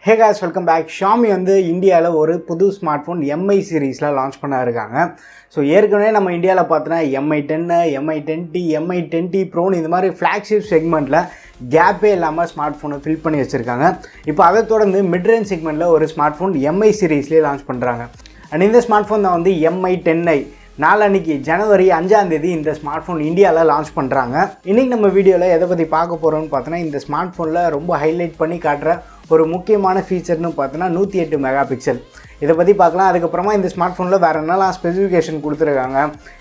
Hey guys, welcome back. Xiaomi வந்து இந்தியால ஒரு புது ஸ்மார்ட்ஃபோன் MI சீரிஸ்ல லான்ச் பண்ண இருக்காங்க. ஸோ ஏற்கனவே நம்ம இந்தியாவில் பார்த்தோன்னா MI10, MI10T, MI10T Pro இந்த மாதிரி ஃப்ளாக்ஷிப் செக்மெண்ட்டில் கேப்பே இல்லாமல் ஸ்மார்ட் ஃபோனை ஃபில் பண்ணி வச்சுருக்காங்க. இப்போ அதை தொடர்ந்து மிட்ரேஞ்ச் செக்மெண்ட்டில் ஒரு ஸ்மார்ட் ஃபோன் MI சீரீஸ்லேயே லான்ச் பண்ணுறாங்க. அண்ட் இந்த ஸ்மார்ட் ஃபோன் தான் வந்து MI10i. நாளன்னைக்கு ஜனவரி 5ஆம் தேதி இந்த ஸ்மார்ட் ஃபோன் இந்தியாவில் லான்ச் பண்ணுறாங்க. இன்றைக்கி நம்ம வீடியோவில் எதை பற்றி பார்க்க போகிறோம்னு பார்த்தோன்னா, இந்த ஸ்மார்ட் ஃபோனில் ரொம்ப ஹைலைட் பண்ணி காட்டுற ஒரு முக்கியமான ஃபீச்சர்னு பார்த்தோன்னா 108 மெகா பிக்சல். இதை பற்றி பார்க்கலாம். அதுக்கப்புறமா இந்த ஸ்மார்ட் ஃபோனில் வேறு என்னெல்லாம் ஸ்பெசிஃபிகேஷன் கொடுத்துருக்காங்க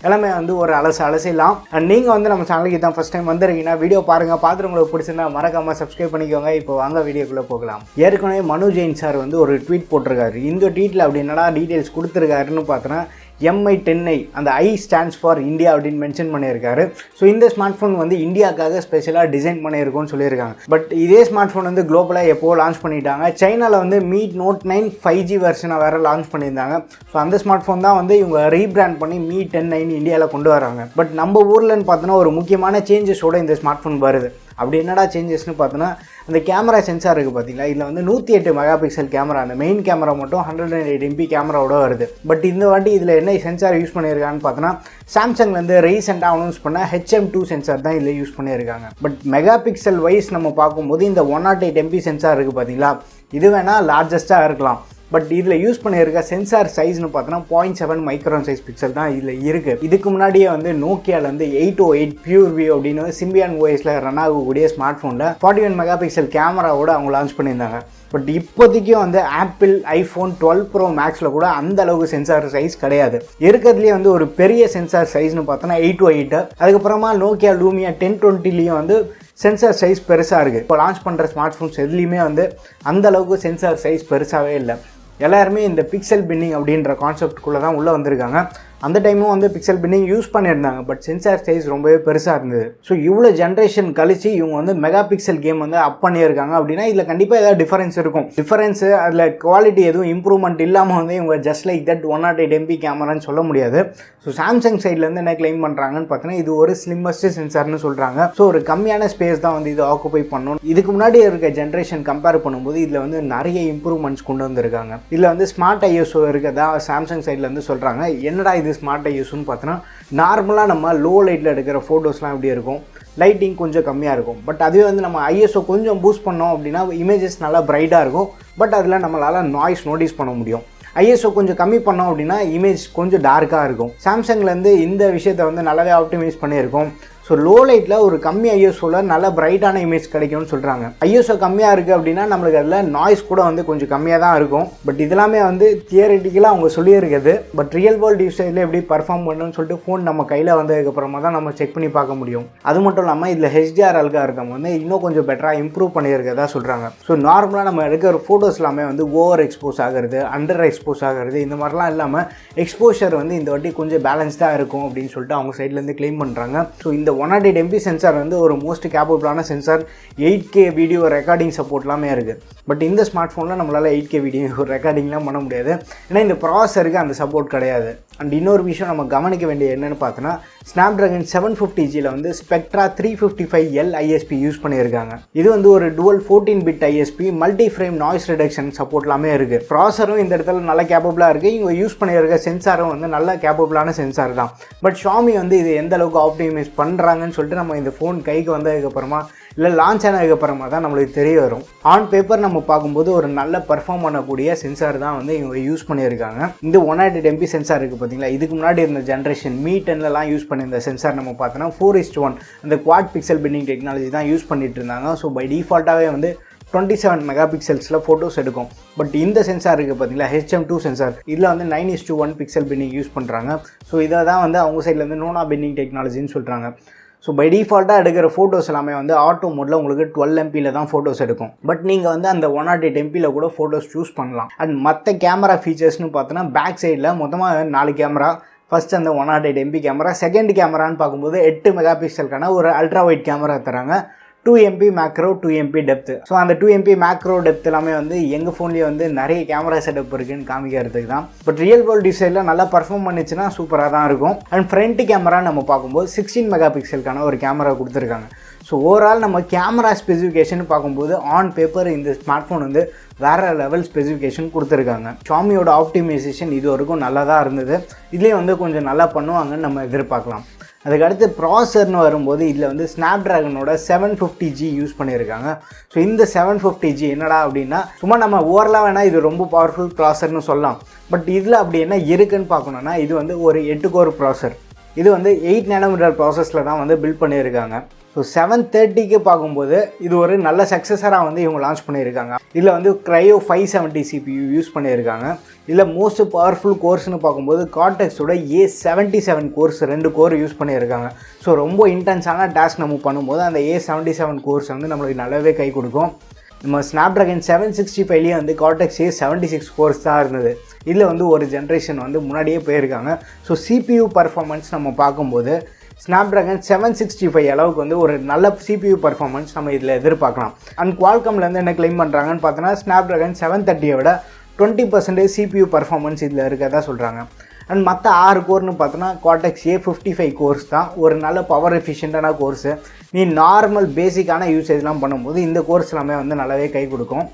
எல்லாமே வந்து ஒரு அலசிடலாம். அண்ட் நீங்கள் வந்து நம்ம சேனலுக்கு தான் ஃபஸ்ட் டைம் வந்துருக்கீங்கன்னா வீடியோ பாருங்கள். பார்த்துட்டு உங்களுக்கு பிடிச்சிருந்தா மறக்காமல் சப்ஸ்கிரைப் பண்ணிக்கோங்க. இப்போ வாங்க வீடியோக்குள்ளே போகலாம். ஏற்கனவே மனு ஜெயின் சார் வந்து ஒரு ட்வீட் போட்டிருக்காரு. இந்த ட்வீட்டில் அப்படி என்னடா டீட்டெயில்ஸ் கொடுத்துருக்காருன்னு பார்த்தோன்னா, MI10i அந்த I ஸ்டாண்ட்ஸ் ஃபார் இந்தியா அப்படின்னு மென்ஷன் பண்ணியிருக்காரு. ஸோ இந்த ஸ்மார்ட் ஃபோன் வந்து இந்தியாவுக்காக ஸ்பெஷலாக டிசைன் பண்ணியிருக்கோன்னு சொல்லியிருக்காங்க. பட் இதே ஸ்மார்ட் ஃபோன் வந்து குளோபலாக எப்போது லான்ச் பண்ணிட்டாங்க. சைனாவில் வந்து மீட் நோட் 9 5G வெர்ஷனை வேறு லான்ச் பண்ணியிருந்தாங்க. ஸோ அந்த ஸ்மார்ட் ஃபோன் தான் வந்து இவங்க ரீபிராண்ட் பண்ணி மீட் 10i இந்தியாவில் கொண்டு வராங்க. பட் நம்ம ஊர்லன்னு பார்த்தோன்னா ஒரு முக்கியமான சேஞ்சஸோட இந்த ஸ்மார்ட் ஃபோன் வருது. அப்படி என்னடா சேஞ்சஸ்னு பார்த்தோன்னா, அந்த கேமரா சென்சார் இருக்குது பார்த்தீங்களா, இதில் வந்து 108 மெகா பிக்சல் கேமரா, அந்த மெயின் கேமரா மட்டும் 108 MP கேமராவோட வருது. பட் இந்த வாட்டி இதில் என்ன சென்சார் யூஸ் பண்ணியிருக்கான்னு பார்த்தோன்னா, சாம்சங்லேருந்து ரீசெண்டாக அனௌன்ஸ் பண்ண HM2 சென்சார் தான் இதில் யூஸ் பண்ணியிருக்காங்க. பட் மெகா பிக்சல் வைஸ் நம்ம பார்க்கும்போது இந்த 108 MP சென்சார் இருக்குது பார்த்தீங்களா, இது வேணால் லார்ஜஸ்ட்டாக இருக்கலாம். பட் இதில் யூஸ் பண்ணியிருக்க சென்சார் சைஸ்னு பார்த்தோன்னா 0.7 மைக்ரான் சைஸ் பிக்சல் தான் இதில் இருக்குது. இதுக்கு முன்னாடியே வந்து நோக்கியாவிலேருந்து 808 பியூர் வியூ அப்படின்னு சிம்பியான் ஓஎஸில் ரன் ஆகக்கூடிய ஸ்மார்ட் ஃபோனில் 41 மெகா பிக்சல் கேமராவோட அவங்க லான்ச் பண்ணியிருந்தாங்க. பட் இப்போதைக்கும் வந்து ஆப்பிள் ஐஃபோன் 12 Pro மேக்ஸில் கூட அந்த அளவுக்கு சென்சார் சைஸ் கிடையாது. இருக்கிறதுலேயே வந்து ஒரு பெரிய சென்சார் சைஸ்னு பார்த்தோன்னா 808. அதுக்கப்புறமா நோக்கியா லூமியா 1020லேயும் வந்து சென்சார் சைஸ் பெருசாக இருக்குது. இப்போ லான்ச் பண்ணுற ஸ்மார்ட் ஃபோன்ஸ் எதுலேயுமே வந்து அந்தளவுக்கு சென்சார் சைஸ் பெருசாகவே இல்லை. எல்லாருமே இந்த பிக்சல் பின்னிங் அப்படின்ற கான்செப்டுக்குள்ளே தான் உள்ளே வந்திருக்காங்க. அந்த டைமும் வந்து பிக்சல் பின்னிங் யூஸ் பண்ணியிருந்தாங்க. பட் சென்சார் சைஸ் ரொம்பவே பெருசாக இருந்தது. ஸோ இவ்வளோ ஜென்ரேஷன் கழிச்சு இவங்க வந்து மெகா பிக்சல் கேம் வந்து அப் பண்ணியிருக்காங்க அப்படின்னா இதில் கண்டிப்பாக ஏதாவது டிஃபரன்ஸ் இருக்கும். டிஃபரன்ஸு அதில் குவாலிட்டி எதுவும் இம்ப்ரூவ்மெண்ட் இல்லாமல் வந்து இவங்க ஜஸ்ட் லைக் தட் 108 MP கேமரான்னு சொல்ல முடியாது. ஸோ சாம்சங் சைட்லேருந்து என்ன கிளைம் பண்ணுறாங்கன்னு பார்த்தீங்கன்னா, இது ஒரு ஸ்லிம்மஸ்ட் சென்சார்னு சொல்கிறாங்க. ஸோ ஒரு கம்மியான ஸ்பேஸ் தான் வந்து இது ஆக்குபை பண்ணணும். இதுக்கு முன்னாடி இருக்க ஜென்ரேஷன் கம்பேர் பண்ணும்போது இதில் வந்து நிறைய இம்ப்ரூவ்மெண்ட்ஸ் கொண்டு வந்திருக்காங்க. இதில் வந்து ஸ்மார்ட் ஐஎஸ்ஓ இருக்கதா சாம்சங் சைட்லேருந்து சொல்கிறாங்க. என்னடா இது ஸ்மார்ட் ஐஎஸ்ஓன்னு பார்த்தோன்னா, நார்மலாக நம்ம லோ லைட்டில் எடுக்கிற ஃபோட்டோஸ்லாம் எப்படி இருக்கும், லைட்டிங் கொஞ்சம் கம்மியாக இருக்கும். பட் அதுவே வந்து நம்ம ஐஎஸ்ஓ கொஞ்சம் பூஸ்ட் பண்ணோம் அப்படின்னா இமேஜஸ் நல்லா பிரைட்டாக இருக்கும். பட் அதில் நம்மளால் நாய்ஸ் நோட்டீஸ் பண்ண முடியும். ஐஎஸ்ஓ கொஞ்சம் கம்மி பண்ணோம் அப்படின்னா இமேஜ் கொஞ்சம் டார்க்காக இருக்கும். சாம்சங்லேருந்து இந்த விஷயத்தை வந்து நல்லாவே ஆப்டிமைஸ் பண்ணியிருக்கோம். ஸோ லோ லைட்டில் ஒரு கம்மி ஐஎஸ்ஓவில் நல்ல பிரைட்டான இமேஜ் கிடைக்கும்னு சொல்கிறாங்க. ஐஎஸ்ஓ கம்மியாக இருக்குது அப்படின்னா நம்மளுக்கு அதில் நாய்ஸ் கூட வந்து கொஞ்சம் கம்மியாக தான் இருக்கும். பட் இதெல்லாமே வந்து தியரிட்டிக்கலாக அவங்க சொல்லியிருக்குது. பட் ரியல் வேர்ல்டு யூசேஜில் எப்படி பர்ஃபார்ம் பண்ணணும்னு சொல்லிட்டு ஃபோன் நம்ம கையில் வந்ததுக்கப்புறமா தான் நம்ம செக் பண்ணி பார்க்க முடியும். அது மட்டும் இல்லாமல் இதில் HDR அல்காரிதம் வந்து இன்னும் கொஞ்சம் பெட்டராக இம்ப்ரூவ் பண்ணியிருக்கதா சொல்கிறாங்க. ஸோ நார்மலாக நம்ம எடுக்கிற ஃபோட்டோஸ் எல்லாமே வந்து ஓவர் எக்ஸ்போஸ் ஆகிறது, அண்டர் எக்ஸ்போஸ் ஆகிறது, இந்த மாதிரிலாம் இல்லாமல் எக்ஸ்போஷர் வந்து இந்த வாட்டி கொஞ்சம் பேலன்ஸ்டாக இருக்கும் அப்படின்னு சொல்லிட்டு அவங்க சைட்லேருந்து கிளைம் பண்ணுறாங்க. ஸோ இந்த 108 MP சென்சார் வந்து ஒரு மோஸ்ட் கேப்பபிளான sensor. 8K video recording support எல்லாமே இருக்குது. பட் இந்த ஸ்மார்ட் ஃபோனில் நம்மளால் 8K வீடியோ ரெக்கார்டிங்லாம் பண்ண முடியாது. ஏன்னா இந்த ப்ராசஸருக்கு அந்த சப்போர்ட் கிடையாது. அண்ட் இன்னொரு விஷயம் நம்ம கவனிக்க வேண்டிய என்னென்னு பார்த்தோன்னா, ஸ்னாப்ட்ராகன் 750Gயில் வந்து ஸ்பெக்ட்ரா 355L ISP யூஸ் பண்ணியிருக்காங்க. இது வந்து ஒரு dual 14-bit ISP, multi frame noise reduction support எல்லாமே இருக்குது. ப்ராசரும் இந்த இடத்துல நல்ல கேப்பபிளாக இருக்குது. இவங்க யூஸ் பண்ணியிருக்க சென்சாரும் வந்து நல்ல கேப்பபிளான சென்சார் தான். பட் ஷாமி வந்து இது எந்த அளவுக்கு ஆப்டிமைஸ் பண்ணுறாங்கன்னு சொல்லிட்டு நம்ம இந்த ஃபோன் கைக்கு வந்ததுக்கப்புறமா இல்லை லான்ச் ஆனதுக்கப்புறமா தான் நம்மளுக்கு தெரிய வரும். ஆன் பேப்பர் நம்ம பார்க்கும்போது ஒரு நல்ல பர்ஃபார்ம் பண்ணக்கூடிய சென்சார் தான் வந்து இவங்க யூஸ் பண்ணியிருக்காங்க. இந்த 108 MP சென்சார் இருக்குது பார்த்தீங்களா, இதுக்கு முன்னாடி இருந்த ஜென்ரேஷன் மீ 10லலாம் யூஸ் பண்ணியிருந்த சென்சார் நம்ம பார்த்தோன்னா 4:1 அந்த குவாட் பிக்சல் பின்னிங் டெக்னாலஜி தான் யூஸ் பண்ணிட்டு இருந்தாங்க. ஸோ பை டிஃபால்ட்டாகவே வந்து 27 மெகா பிக்சல்ஸில் ஃபோட்டோஸ் எடுக்கும். பட் இந்த சென்சார் இருக்குது பார்த்தீங்களா, HM2 சென்சார், இதில் வந்து 9:1 பிக்சல் பின்னிங் யூஸ் பண்ணுறாங்க. ஸோ இதை தான் வந்து அவங்க சைட்லேருந்து நோனா பின்னிங் டெக்னாலஜின்னு சொல்கிறாங்க. ஸோ பை டிஃபால்ட்டாக எடுக்கிற ஃபோட்டோஸ் எல்லாமே வந்து ஆட்டோ மோடில் உங்களுக்கு 12 MPயில் தான் ஃபோட்டோஸ் எடுக்கும். பட் நீங்கள் வந்து அந்த 108 MPயில் கூட ஃபோட்டோஸ் சூஸ் பண்ணலாம். அண்ட் மற்ற கேமரா ஃபீச்சர்ஸ்னு பார்த்தோன்னா, பேக் சைடில் மொத்தமாக 4 கேமரா. ஃபஸ்ட் அந்த 108 MP கேமரா, செகண்ட் கேமரான்னு பார்க்கும்போது 8 மெகா பிக்சலுக்கான ஒரு அல்ட்ரா வைட் கேமரா தராங்க. 2 MP macro, 2 MP depth. So அந்த 2 MP மேக்ரோ டெப்த் எல்லாமே வந்து எங்கள் ஃபோன்லேயே வந்து நிறைய கேமரா செட்டப் இருக்குன்னு காமிக்கிறதுக்கு தான். பட் ரியல் வேர்ல்டு டிசைனில் நல்லா பர்ஃபார்ம் பண்ணிச்சுன்னா சூப்பராக தான் இருக்கும். அண்ட் ஃப்ரண்ட் கேமரா நம்ம பார்க்கும்போது 16 மெகா பிக்சலுக்கான ஒரு கேமரா கொடுத்துருக்காங்க. ஸோ ஓவரால் நம்ம கேமரா ஸ்பெசிஃபிகேஷன் பார்க்கும்போது ஆன் பேப்பர் இந்த ஸ்மார்ட் ஃபோன் வந்து வேறு லெவல் ஸ்பெசிஃபிகேஷன் கொடுத்துருக்காங்க. ஷாமியோட ஆப்டிமைசேஷன் இது வரைக்கும் நல்லா தான் இருந்தது, இதுலேயும் வந்து கொஞ்சம் நல்லா பண்ணுவாங்கன்னு நம்ம எதிர்பார்க்கலாம். அதுக்கடுத்து ப்ராசர்னு வரும்போது இதில் வந்து ஸ்னாப்ட்ராகனோட 750G யூஸ் பண்ணியிருக்காங்க. ஸோ இந்த 750G என்னடா அப்படின்னா சும்மா நம்ம ஓவரலாக வேணால் இது ரொம்ப பவர்ஃபுல் ப்ராசர்னு சொல்லலாம். பட் இதில் அப்படி என்ன இருக்குன்னு பார்க்கணுன்னா இது வந்து ஒரு 8 கோர் ப்ராசர். இது வந்து 8 nm ப்ராசஸில் தான் வந்து பில்ட் பண்ணியிருக்காங்க. ஸோ 730க்கு பார்க்கும்போது இது ஒரு நல்ல சக்ஸஸராக வந்து இவங்க லான்ச் பண்ணியிருக்காங்க. இதில் வந்து க்ரையோ 570 CPU யூஸ் பண்ணியிருக்காங்க. இதில் மோஸ்ட் பவர்ஃபுல் கோர்ஸ்னு பார்க்கும்போது கார்டெக்ஸோட A77 கோர்ஸ் 2 கோர் யூஸ் பண்ணியிருக்காங்க. ஸோ ரொம்ப இன்டென்ஸான டாஸ்க் நம்ம பண்ணும்போது அந்த A77 கோர்ஸ் வந்து நம்மளுக்கு நல்லாவே கை கொடுக்கும். நம்ம ஸ்னாப்ட்ராகன் 765லேயே வந்து கார்டெக்ஸ் A76 கோர்ஸ் தான் இருந்தது. இதில் வந்து ஒரு ஜென்ரேஷன் வந்து முன்னாடியே போயிருக்காங்க. ஸோ CPU பர்ஃபார்மன்ஸ் நம்ம பார்க்கும்போது ஸ்னாப்ட்ராகன் 765 அளவுக்கு வந்து ஒரு நல்ல CPU பர்ஃபார்மன்ஸ் நம்ம இதில் எதிர்பார்க்கலாம். அண்ட் குவால்காம்லேருந்து என்ன கிளைம் பண்ணுறாங்கன்னு பார்த்தோன்னா ஸ்னாப்ட்ராகன் 730 விட 20% CPU பர்ஃபார்மன்ஸ் இதில் இருக்கதா சொல்கிறாங்க. அண்ட் மற்ற 6 கோர்னு பார்த்தோன்னா கார்டெக்ஸ் A55 கோர்ஸ் தான் ஒரு நல்ல பவர் எஃபிஷியண்ட்டான கோர்ஸு. நீ நார்மல் பேசிக்கான யூசேஜ்லாம் பண்ணும்போது இந்த கோர்ஸ் எல்லாமே வந்து நல்லாவே கை கொடுக்கும்.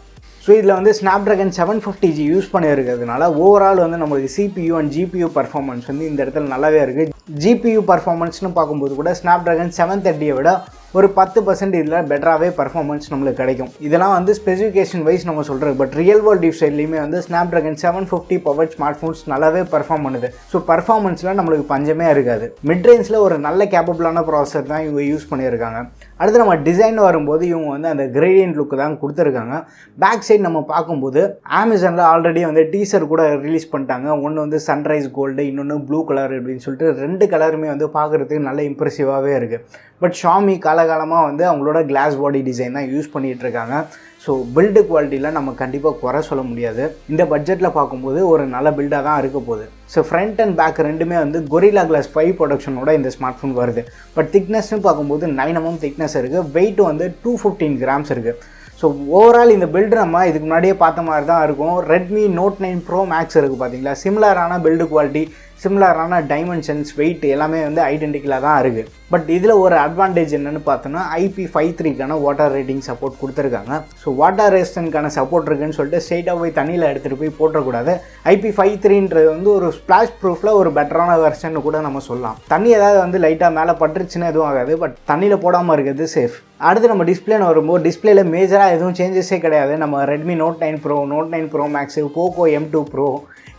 ஸோ இதில் வந்து ஸ்னாப்ட்ராகன் 750G யூஸ் பண்ணியிருக்கிறதுனால ஓவரால் வந்து நம்மளுக்கு CPU அண்ட் GPU பர்ஃபார்மன்ஸ் வந்து இந்த இடத்துல நல்லாவே இருக்குது. GPU பர்ஃபார்மன்ஸ்னு பார்க்கும்போது கூட ஸ்னாப்ட்ராகன் 730 விட ஒரு 10% இதில் பெட்டராகவே பர்ஃபார்மன்ஸ் நம்மளுக்கு கிடைக்கும். இதெல்லாம் வந்து ஸ்பெசிஃபிகேஷன் வைஸ் நம்ம சொல்கிறது. பட் ரியல் வேர்ல்ட் யூஸ் சைட்லேயுமே வந்து ஸ்னாப்ட்ராகன் 750 பவர் ஸ்மார்ட் ஃபோன்ஸ் நல்லாவே பர்ஃபார்ம் பண்ணுது. ஸோ பர்ஃபார்மன்ஸில் நம்மளுக்கு பஞ்சமே இருக்காது. மிட் ரேஞ்சில் ஒரு நல்ல கேப்பபிளான ப்ராசஸர் தான் இவங்க யூஸ் பண்ணியிருக்காங்க. அடுத்து நம்ம டிசைன் வரும்போது இவங்க வந்து அந்த கிரேடியன்ட் லுக்கு தான் கொடுத்துருக்காங்க. பேக் சைடு நம்ம பார்க்கும்போது அமேசானில் ஆல்ரெடி வந்து டீசர் கூட ரிலீஸ் பண்ணிட்டாங்க. ஒன்று வந்து சன்ரைஸ் கோல்டு, இன்னொன்று ப்ளூ கலர் அப்படின்னு சொல்லிட்டு 2 கலருமே வந்து பார்க்குறதுக்கு நல்ல இம்ப்ரெசிவாகவே இருக்குது. பட் ஷாமி காலகாலமாக வந்து அவங்களோட கிளாஸ் பாடி டிசைன் தான் யூஸ் பண்ணிகிட்டு இருக்காங்க. ஸோ பில்டு குவாலிட்டியில் நம்ம கண்டிப்பாக குறை சொல்ல முடியாது. இந்த பட்ஜெட்டில் பார்க்கும்போது ஒரு நல்ல பில்டாக தான் இருக்க போகுது. ஸோ ஃப்ரண்ட் அண்ட் பேக் ரெண்டுமே வந்து கொரில்லா கிளாஸ் 5 ப்ரொடக்ஷனோட இந்த ஸ்மார்ட் ஃபோன் வருது. பட் திக்னஸ்னு பார்க்கும்போது 9 mm திக்னஸ் இருக்குது. வெயிட் வந்து 215 grams இருக்குது. ஸோ ஓவரால் இந்த பில்டு நம்ம இதுக்கு முன்னாடியே பார்த்த மாதிரி தான் இருக்கும். ரெட்மி Note 9 Pro Max இருக்குது பார்த்தீங்களா, சிமிலரான பில்டு குவாலிட்டி, சிமிலரான டைமென்ஷன்ஸ், வெயிட் எல்லாமே வந்து ஐடென்டிக்கலாக தான் இருக்குது. பட் இதில் ஒரு அட்வான்டேஜ் என்னென்னு பார்த்தோன்னா IP53க்கான வாட்டர் ரேட்டிங் சப்போர்ட் கொடுத்துருக்காங்க. ஸோ வாட்டர் ரெசிஸ்டன்ட்கான சப்போர்ட் இருக்குன்னு சொல்லிட்டு ஸ்ட்ரெயிட்டாக போய் தண்ணியில் எடுத்துகிட்டு போய் போட்டக்கூடாது. IP53ன்றது வந்து ஒரு ஸ்ப்ளாஷ் ப்ரூஃபில் ஒரு பெட்டரான வெர்ஷன் கூட நம்ம சொல்லலாம். தண்ணி ஏதாவது வந்து லைட்டாக மேலே பட்டுருச்சுன்னா எதுவும் ஆகாது. பட் தண்ணியில் போடாமல் இருக்கிறது சேஃப். அடுத்து நம்ம டிஸ்பிளேன்னு வரும்போது டிஸ்பிளேயில் மேஜராக எதுவும் சேஞ்சஸே கிடையாது. நம்ம Redmi Note 9 Pro, Note 9 Pro Max, Poco M2 Pro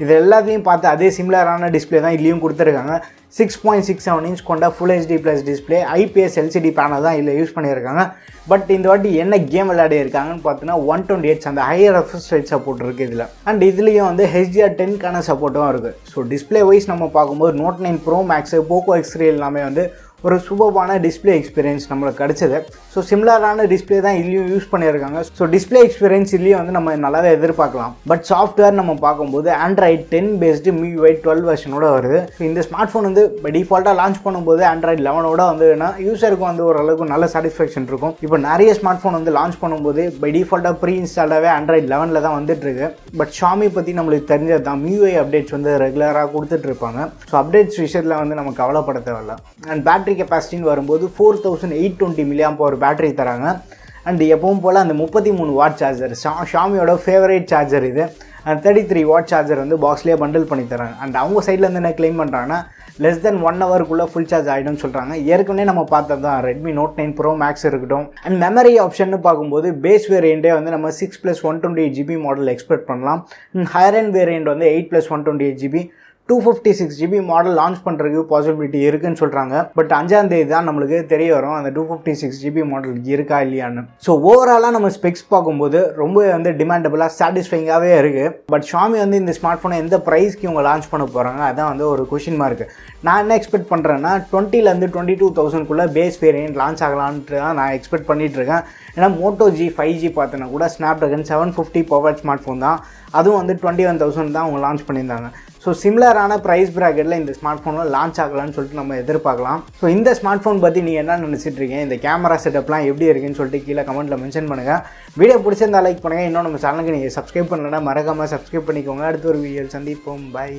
இது எல்லாத்தையும் பார்த்து அதே சிமிலரான டிஸ்பிளே தான் இதுலேயும் கொடுத்துருக்காங்க. 6.67 inch கொண்ட full HD+ display, IPS LCD panel தான் இதில் யூஸ் பண்ணியிருக்காங்க. பட் இந்த வாட்டி என்ன கேம் விளையாடி இருக்காங்கன்னு பார்த்தோன்னா 120Hz அந்த ஹையர் ரெஃப்ரெஷ் ரேட் சப்போர்ட் இருக்குது இதில். அண்ட் இதுலேயும் வந்து HDR10க்கான சப்போர்ட்டும் இருக்குது. ஸோ டிஸ்பிளே வைஸ் நம்ம பார்க்கும்போது Note 9 Pro Max, Poco X3 எல்லாமே வந்து ஒரு சூப்பரான டிஸ்பிளே எக்ஸ்பீரியன்ஸ் நம்மளுக்கு கிடச்சிது. ஸோ சிமிலரான டிஸ்பிளே தான் இதுலேயும் யூஸ் பண்ணியிருக்காங்க. ஸோ டிஸ்பிளே எக்ஸ்பீரியன்ஸ் இதுலேயும் வந்து நம்ம நல்லாவே எதிர்பார்க்கலாம். பட் சாஃப்ட்வேர் நம்ம பார்க்கும்போது Android 10 பேஸ்டு MIUI 12 வெர்ஷனோட வருது. ஸோ இந்த ஸ்மார்ட் ஃபோன் வந்து டிஃபால்ட்டாக லான்ச் பண்ணும்போது Android 11ஓட வந்துன்னா யூஸருக்கு வந்து ஓரளவுக்கு நல்ல சாட்டிஸ்ஃபேக்ஷன் இருக்கும். இப்போ நிறைய ஸ்மார்ட் ஃபோன் வந்து லான்ச் பண்ணும்போது பை டிஃபால்ட்டாக ப்ரீ இன்ஸ்டால்டாகவே Android 11 தான் வந்துட்டுருக்கு. பட் ஷாமி பற்றி நம்மளுக்கு தெரிஞ்சது தான், MIUI அப்டேட்ஸ் வந்து ரெகுலராக கொடுத்துட்ருப்பாங்க. ஸோ அப்டேட்ஸ் விஷயத்தில் வந்து நம்ம கவலைப்பட தேவையில்ல. அண்ட் பேட்டரி கெப்பாசிட்டின்னு வரும்போது 4820 mAh பேட்டரி தராங்க. அண்ட் எப்பவும் போல் அந்த 33 வாட் சார்ஜர், ஷாமியோட ஃபேவரேட் சார்ஜர் இது. அண்ட் 33 வாட் சார்ஜர் வந்து பாக்ஸ்லேயே பண்டில் பண்ணி தராங்க. அண்ட் அவங்க சைட்லேருந்து என்ன கிளைம் பண்ணுறாங்கன்னா லெஸ் தென் 1 ஹவருக்குள்ளே ஃபுல் சார்ஜ் ஆகிடும்னு சொல்கிறாங்க. ஏற்கனவே நம்ம பார்த்தது தான் ரெட்மி Note 9 Pro Max இருக்கட்டும். அண்ட் மெமரி ஆப்ஷன் பார்க்கும்போது பேஸ் வேரியண்ட்டே வந்து நம்ம 6+128GB மாடல் எக்ஸ்பெக்ட் பண்ணலாம். அண்ட் ஹையர் அண்ட் வேரியண்ட் வந்து 8+128GB 256GB மாடல் லான்ச் பண்ணுறதுக்கு பாசிபிலிட்டி இருக்குன்னு சொல்கிறாங்க. பட் 5ஆம் தேதி தான் நம்மளுக்கு தெரிய வரும் அந்த 256GB மாடல் இருக்கா இல்லையான்னு. ஸோ ஓவராலாக நம்ம ஸ்பெக்ஸ் பார்க்கும்போது ரொம்ப வந்து டிமாண்டபுளாக சாட்டிஸ்ஃபைங்காகவே இருக்குது. பட் ஷாமி வந்து இந்த ஸ்மார்ட் ஃபோனை எந்த ப்ரைஸ்க்கு இவங்க லான்ச் பண்ண போகிறாங்க அதான் வந்து ஒரு கொஷின் மார்க்கு. நான் என்ன எக்ஸ்பெக்ட் பண்ணுறேன்னா 20,000 to 22,000 பேஸ் வேரியன்ட் லான்ச் ஆகலான்ட்டு தான் நான் எக்ஸ்பெக்ட் பண்ணிகிட்ருக்கேன். ஏன்னா Moto G 5G பார்த்தோன்னா கூட ஸ்னாப்ட்ராகன் 750 பவர் ஸ்மார்ட் ஃபோன் தான், அதுவும் வந்து 21,000 தான் அவங்க லான்ச் பண்ணியிருந்தாங்க. ஸோ சிமிலரான ப்ரைஸ் ப்ராக்கெட்டில் இந்த ஸ்மார்ட் ஃபோனில் லான்ச் ஆகலான்னு சொல்லிட்டு நம்ம எதிர்பார்க்கலாம். ஸோ இந்த ஸ்மார்ட் ஃபோன் பற்றி நீங்கள் என்ன நினச்சிட்டு இருக்கீங்க, இந்த கேமரா செட்டப்லாம் எப்படி இருக்குன்னு சொல்லிட்டு கீழே கமெண்ட்டில் மென்ஷன் பண்ணுங்கள். வீடியோ பிடிச்சிருந்தா லைக் பண்ணுங்கள். இன்னும் நம்ம சேனலுக்கு நீங்கள் சப்ஸ்கிரைப் பண்ணலன்னா மறக்காமல் சப்ஸ்கிரைப் பண்ணிக்கோங்க. அடுத்த ஒரு வீடியோ சந்திப்போம். பை.